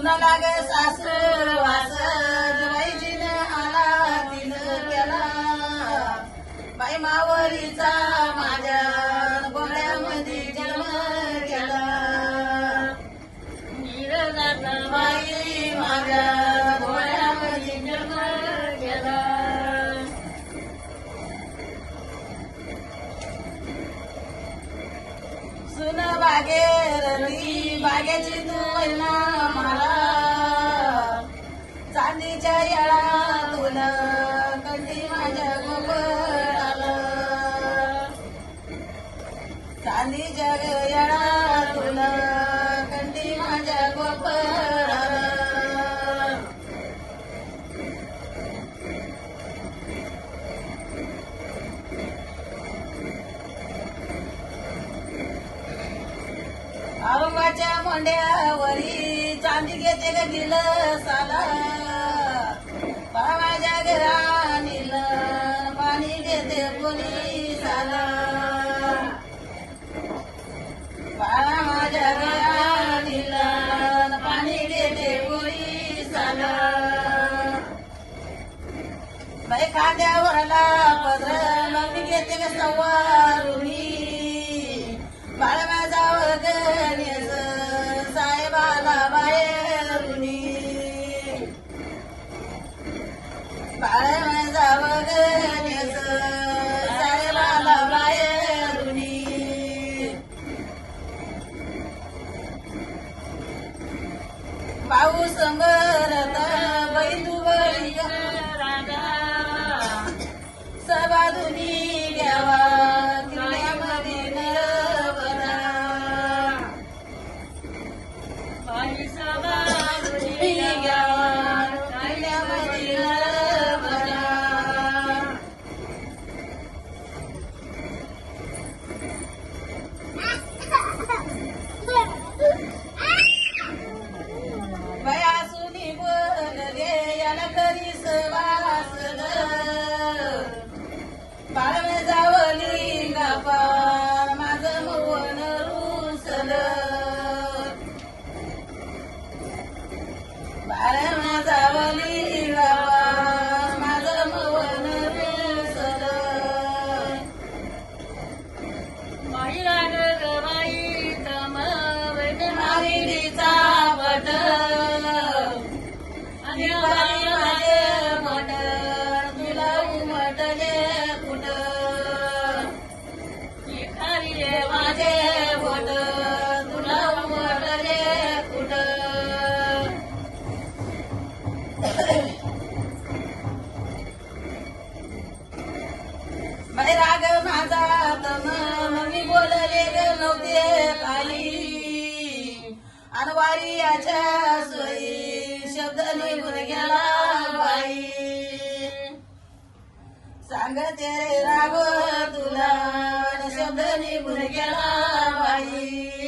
सुना लाग सासर वास जवाईजीनं आला तिनं केला बाई मावळीचा माझ्या गोळ्यामध्ये जन्म केला बाई माझ्या गोळ्यामध्ये जन्म केला सुन बागेरली बागेची तुला मला चांदीच्या येळातून कंठी माझ्या गोबराला चांदीच्या येळातून कंठी माझ्या गोबराला औरंगाच्या मोंड्यावरी चांदी घेते ग दिलं साला माझ्या घरा निलं पाणी घेते कोणी साला माझ्या घरा निलं पाणी घेते कोणी साला बाई खांद्यावरला पदर मग घेते ग सवारुणी बाळ माझा गणेश साहेबाला बाहेरुनी बाळ माझा गणेश साहेबाला बाहेरुनी पाऊस मरत बैतुबळी राजा सबाधुनी घ्यावा किल्ल्यामध्ये नरवरा बाई सबाधुनी घ्यावा किल्ल्यामध्ये नरवरा बया सुनी बोलले याला करीस वासद बाळ जावली गापा माझं मोहन रुसल बाळ जावली गापा माझं मोहन रुसल बाई लाग बाई तम मारीचा बट आणि बाई माझे मट तुला उमटले कुठ खाली माझे बोट तुला उमटले कुठ बाई राग माझा तम मी बोलले ग नव्हते काही अनवारी याच्या सोयी शब्द निघून गेला बाई सांगते राग तुला शब्द निघून गेला बाई